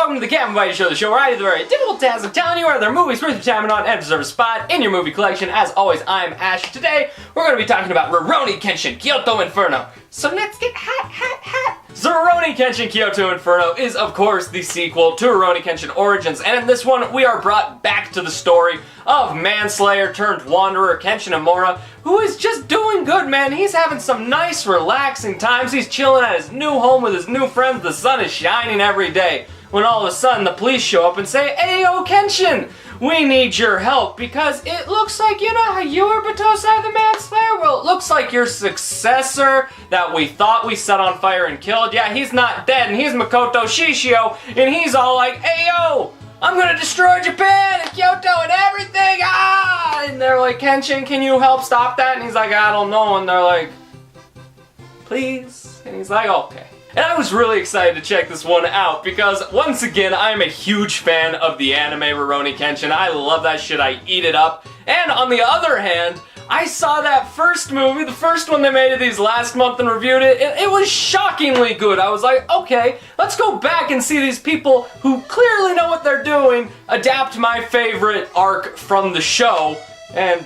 welcome to the Captain Bite Show, the show where I do the very difficult task of telling you whether movies worth your time or not and deserve a spot in your movie collection. As always, I'm Ash. Today, we're going to be talking about Rurouni Kenshin Kyoto Inferno. So let's get hot. So Rurouni Kenshin Kyoto Inferno is, of course, the sequel to Rurouni Kenshin Origins, and in this one, we are brought back to the story of manslayer turned wanderer Kenshin Amora, who is just doing good, man. He's having some nice, relaxing times. He's chilling at his new home with his new friends. The sun is shining every day. When all of a sudden, the police show up and say, "Ayo, Kenshin, we need your help because it looks like, you know how you were Batosai the Manslayer? Well, it looks like your successor that we thought we set on fire and killed, yeah, he's not dead, and he's Makoto Shishio, and he's all like, Ayo, I'm gonna destroy Japan and Kyoto and everything, ah!" And they're like, "Kenshin, can you help stop that?" And he's like, "I don't know," and they're like, "Please?" And he's like, "Okay." And I was really excited to check this one out because, once again, I'm a huge fan of the anime Rurouni Kenshin. I love that shit, I eat it up. And on the other hand, I saw that first movie, the first one they made of these last month and reviewed it, and it was shockingly good. I was like, okay, let's go back and see these people who clearly know what they're doing adapt my favorite arc from the show. And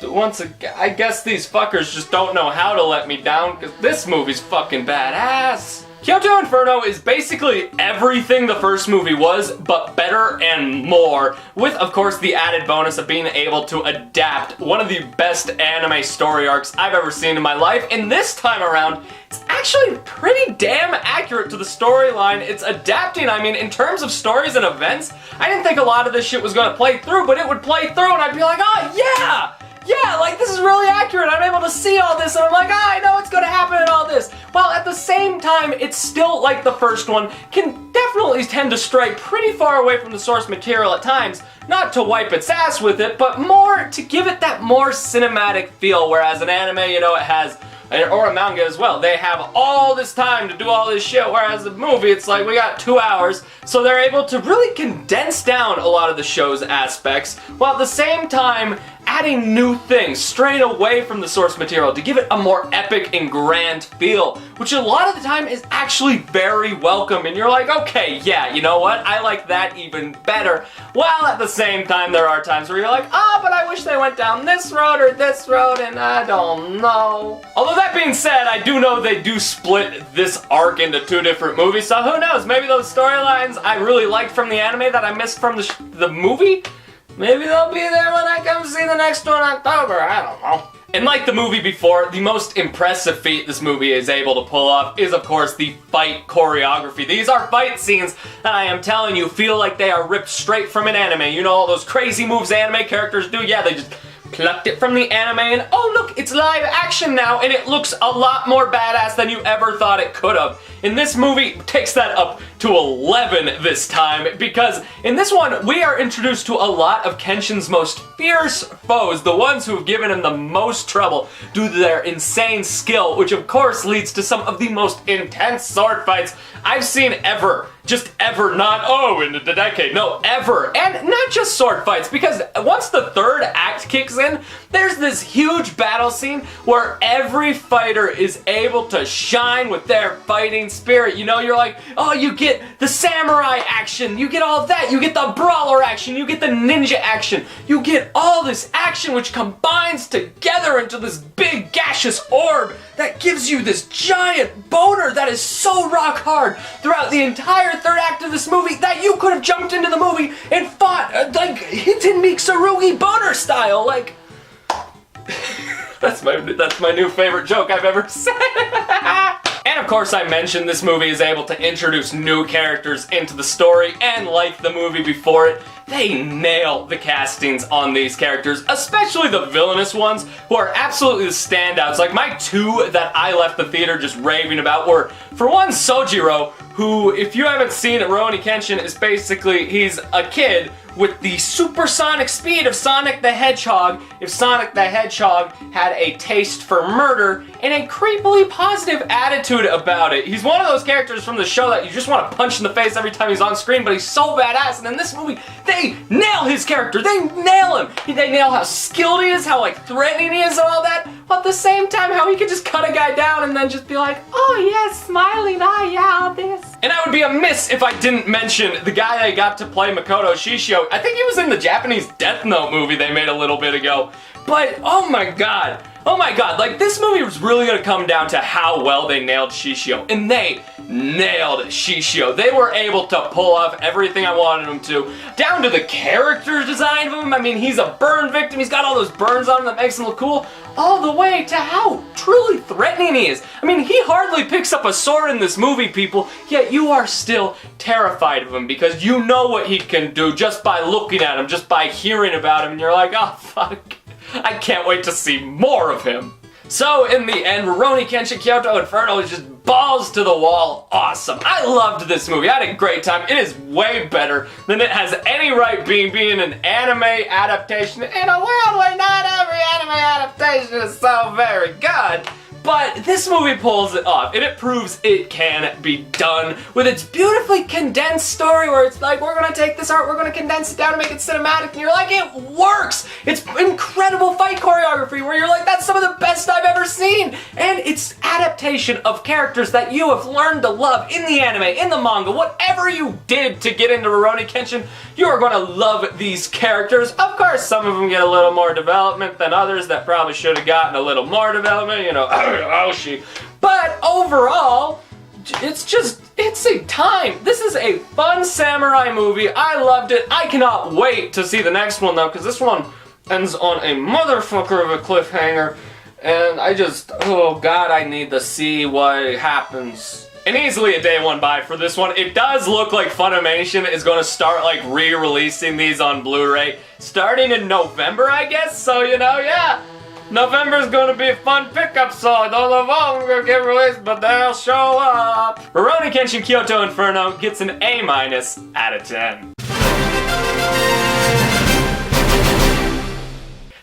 once again, I guess these fuckers just don't know how to let me down because this movie's fucking badass. Kyoto Inferno is basically everything the first movie was, but better and more, with, of course, the added bonus of being able to adapt one of the best anime story arcs I've ever seen in my life, and this time around, it's actually pretty damn accurate to the storyline it's adapting. I mean, in terms of stories and events, I didn't think a lot of this shit was gonna play through, but it would play through, and I'd be like, oh, yeah! Yeah, like, this is really accurate. I'm able to see all this, and I'm like, I know what's gonna happen in all this. While at the same time, it's still, like the first one, can definitely tend to stray pretty far away from the source material at times. Not to wipe its ass with it, but more to give it that more cinematic feel, whereas an anime, you know, it has, or a manga as well, they have all this time to do all this shit, whereas the movie, it's like, we got 2 hours, so they're able to really condense down a lot of the show's aspects, while at the same time, adding new things, straying away from the source material to give it a more epic and grand feel, which a lot of the time is actually very welcome, and you're like, okay, yeah, you know what, I like that even better, while at the same time there are times where you're like, oh, but I wish they went down this road or this road, and I don't know. Although that being said, I do know they do split this arc into 2 different movies, so who knows, maybe those storylines I really liked from the anime that I missed from the movie, maybe they'll be there when I come see the next one in October, I don't know. And like the movie before, the most impressive feat this movie is able to pull off is, of course, the fight choreography. These are fight scenes that I am telling you feel like they are ripped straight from an anime. You know all those crazy moves anime characters do? Yeah, they just plucked it from the anime and, oh look, it's live action now and it looks a lot more badass than you ever thought it could have. And this movie takes that up to 11 this time, because in this one, we are introduced to a lot of Kenshin's most fierce foes, the ones who have given him the most trouble due to their insane skill, which of course leads to some of the most intense sword fights I've seen ever. Just ever, not, oh, in the decade, no, ever. And not just sword fights, because once the third act kicks in, there's this huge battle scene where every fighter is able to shine with their fighting spirit. You know, you're like, oh, you get the samurai action, you get all that, you get the brawler action, you get the ninja action, you get all this action which combines together into this big gaseous orb that gives you this giant boner that is so rock hard throughout the entire third act of this movie that you could have jumped into the movie and fought like Hitenmi Tsurugi boner style, like that's my new favorite joke I've ever said. And of course I mentioned this movie is able to introduce new characters into the story, and like the movie before it, they nail the castings on these characters, especially the villainous ones, who are absolutely the standouts. Like my 2 that I left the theater just raving about were, for one, Sojiro, who, if you haven't seen it, Rurouni Kenshin is basically, he's a kid with the supersonic speed of Sonic the Hedgehog if Sonic the Hedgehog had a taste for murder and a creepily positive attitude about it. He's one of those characters from the show that you just want to punch in the face every time he's on screen, but he's so badass, and in this movie, they nail his character, they nail him! They nail how skilled he is, how like threatening he is and all that, but at the same time how he can just cut a guy down and then just be like, oh yes, smiling, ah yeah, this. And I would be amiss if I didn't mention the guy that got to play Makoto Shishio. I think he was in the Japanese Death Note movie they made a little bit ago. But, oh my god, like this movie was really gonna come down to how well they nailed Shishio. And they nailed Shishio. They were able to pull off everything I wanted them to, down to the character design of him. I mean, he's a burn victim, he's got all those burns on him that makes him look cool, all the way to how truly threatening he is. I mean, he hardly picks up a sword in this movie, people, yet you are still terrified of him because you know what he can do just by looking at him, just by hearing about him, and you're like, oh fuck, I can't wait to see more of him. So in the end, Rurouni Kenshin Kyoto Inferno is just balls to the wall awesome. I loved this movie. I had a great time. It is way better than it has any right being an anime adaptation in a world where not every anime adaptation is so very good. But this movie pulls it off, and it proves it can be done with its beautifully condensed story where it's like, we're gonna take this art, we're gonna condense it down and make it cinematic, and you're like, it works! It's incredible fight choreography where you're like, that's some of the best I've ever seen! And it's adaptation of characters that you have learned to love in the anime, in the manga, whatever you did to get into Rurouni Kenshin, you are gonna love these characters. Of course, some of them get a little more development than others that probably should have gotten a little more development, you know, but overall, it's a time. This is a fun samurai movie. I loved it. I cannot wait to see the next one though, because this one ends on a motherfucker of a cliffhanger, and oh god, I need to see what happens. And easily a day went by for this one. It does look like Funimation is going to start like re-releasing these on Blu-ray starting in November, I guess, so you know, yeah. November's gonna be a fun pickup, so I don't know if all of them are gonna get released, but they'll show up. Rurouni Kenshin Kyoto Inferno gets an A- out of 10.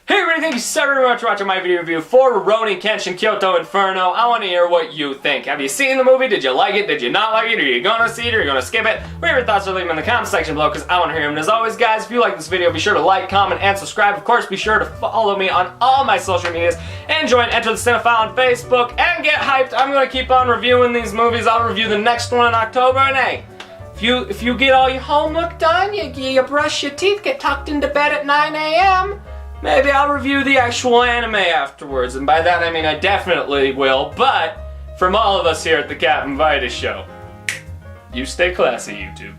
Hey everybody, thank you so very much for watching my video review for Rurouni Kenshin Kyoto Inferno. I want to hear what you think. Have you seen the movie? Did you like it? Did you not like it? Are you gonna see it? Or are you gonna skip it? What are your thoughts? Leave them in the comment section below because I want to hear them. And as always, guys, if you like this video, be sure to like, comment, and subscribe. Of course, be sure to follow me on all my social medias and join Enter the Cinephile on Facebook and get hyped. I'm gonna keep on reviewing these movies. I'll review the next one in October, and hey, if you get all your homework done, you brush your teeth, get tucked into bed at 9 a.m., maybe I'll review the actual anime afterwards, and by that I mean I definitely will, but from all of us here at the Captain Vitus Show, you stay classy, YouTube.